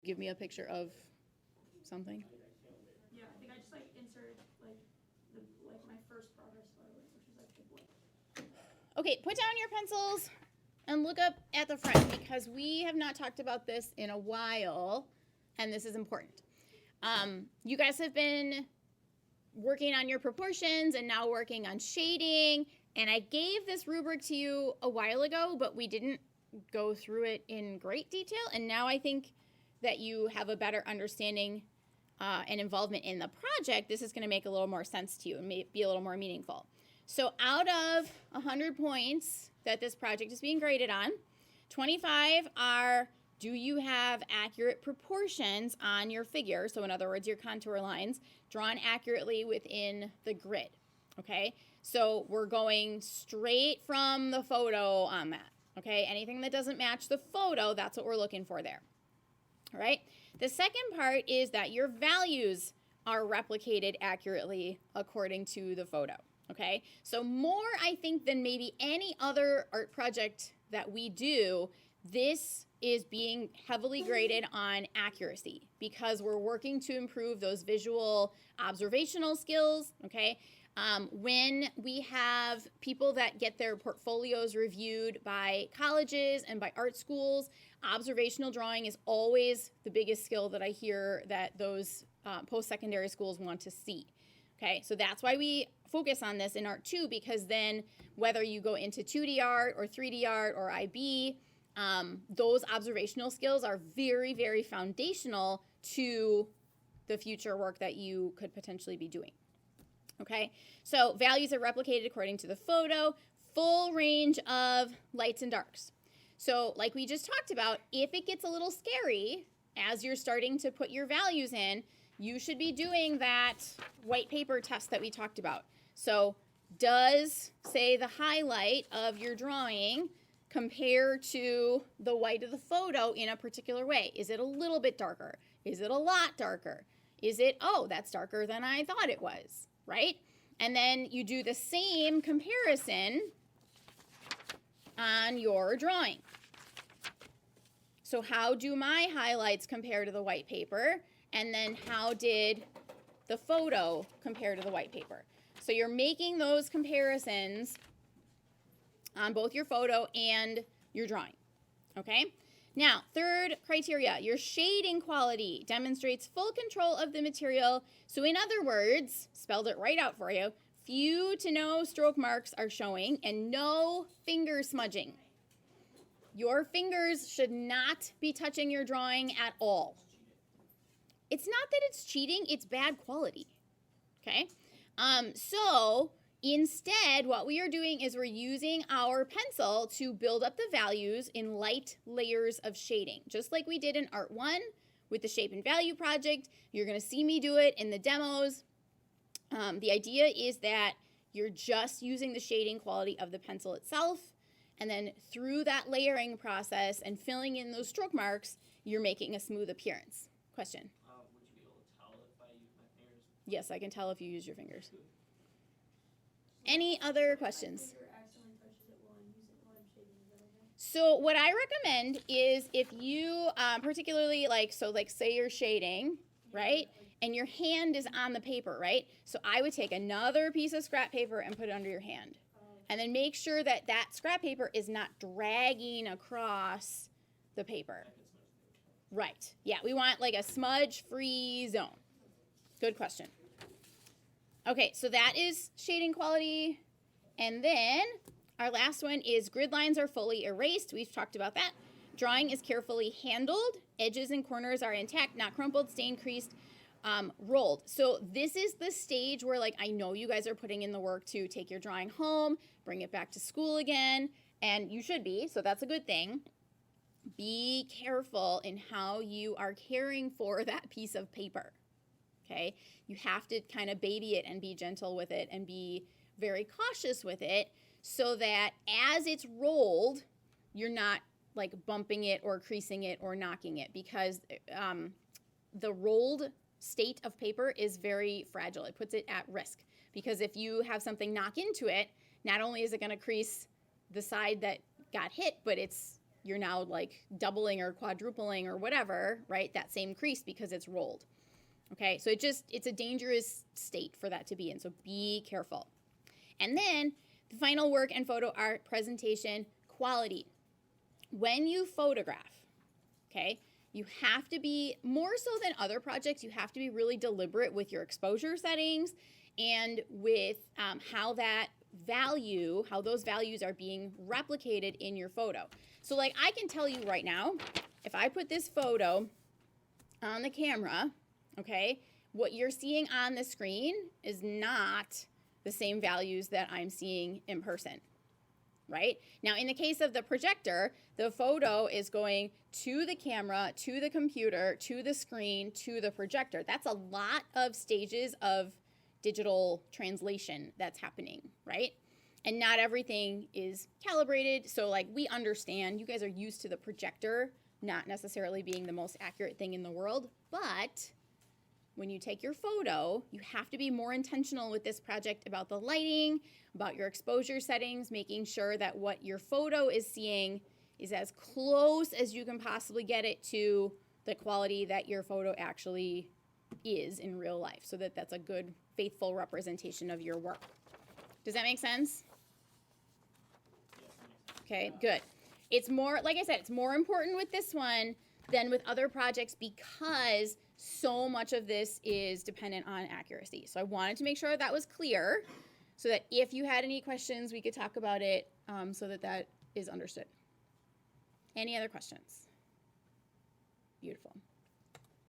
give me a picture of something? Yeah, I think I just insert my first progress photo, which is the boy. Okay, put down your pencils and look up at the front because we have not talked about this in a while, and this is important. You guys have been working on your proportions and now working on shading, and I gave this rubric to you a while ago, but we didn't go through it in great detail, and now I think that you have a better understanding and involvement in the project. This is going to make a little more sense to you and be a little more meaningful. So out of 100 points that this project is being graded on, 25 are, do you have accurate proportions on your figure? So in other words, your contour lines drawn accurately within the grid, okay? So we're going straight from the photo on that, okay? Anything that doesn't match the photo, that's what we're looking for there, all right? The second part is that your values are replicated accurately according to the photo, okay? So more, I think, than maybe any other art project that we do, this is being heavily graded on accuracy because we're working to improve those visual observational skills, okay? When we have people that get their portfolios reviewed by colleges and by art schools, observational drawing is always the biggest skill that I hear that those post-secondary schools want to see. Okay, so that's why we focus on this in art too, because then whether you go into 2D art or 3D art or IB, those observational skills are very, very foundational to the future work that you could potentially be doing. Okay, so values are replicated according to the photo, full range of lights and darks. So like we just talked about, if it gets a little scary as you're starting to put your values in, you should be doing that white paper test that we talked about. So does, say, the highlight of your drawing compare to the white of the photo in a particular way? Is it a little bit darker? Is it a lot darker? Is it, oh, that's darker than I thought it was, right? And then you do the same comparison on your drawing. So how do my highlights compare to the white paper? And then how did the photo compare to the white paper? So you're making those comparisons on both your photo and your drawing, okay? Now, third criteria, your shading quality demonstrates full control of the material. So in other words, spelled it right out for you, few to no stroke marks are showing and no finger smudging. Your fingers should not be touching your drawing at all. It's not that it's cheating, it's bad quality, okay? So instead, what we are doing is we're using our pencil to build up the values in light layers of shading, just like we did in Art 1 with the Shape and Value project. You're going to see me do it in the demos. The idea is that you're just using the shading quality of the pencil itself, and then through that layering process and filling in those stroke marks, you're making a smooth appearance. Question? Would you be able to tell if I use my fingers? Yes, I can tell if you use your fingers. Any other questions? So what I recommend is if you particularly say you're shading, right? And your hand is on the paper, right? So I would take another piece of scrap paper and put it under your hand. And then make sure that that scrap paper is not dragging across the paper. Right. Yeah, we want like a smudge-free zone. Good question. Okay, so that is shading quality. And then our last one is grid lines are fully erased. We've talked about that. Drawing is carefully handled. Edges and corners are intact, not crumpled, stained, creased, rolled. So this is the stage where I know you guys are putting in the work to take your drawing home, bring it back to school again, and you should be, so that's a good thing. Be careful in how you are caring for that piece of paper, okay? You have to kind of baby it and be gentle with it and be very cautious with it so that as it's rolled, you're not bumping it or creasing it or knocking it, because the rolled state of paper is very fragile. It puts it at risk, because if you have something knock into it, not only is it going to crease the side that got hit, but it's you're now like doubling or quadrupling or whatever, right? That same crease because it's rolled. Okay, so it's a dangerous state for that to be in, so be careful. And then the final work and photo art presentation, quality. When you photograph, okay, you have to be, more so than other projects, you have to be really deliberate with your exposure settings and with how those values are being replicated in your photo. So like I can tell you right now, if I put this photo on the camera, okay, what you're seeing on the screen is not the same values that I'm seeing in person, right? Now, in the case of the projector, the photo is going to the camera, to the computer, to the screen, to the projector. That's a lot of stages of digital translation that's happening, right? And not everything is calibrated. So like we understand, you guys are used to the projector not necessarily being the most accurate thing in the world, but when you take your photo, you have to be more intentional with this project about the lighting, about your exposure settings, making sure that what your photo is seeing is as close as you can possibly get it to the quality that your photo actually is in real life, so that that's a good, faithful representation of your work. Does that make sense? Okay, good. It's more, like I said, it's more important with this one than with other projects because so much of this is dependent on accuracy. So I wanted to make sure that was clear so that if you had any questions, we could talk about it so that that is understood. Any other questions? Beautiful.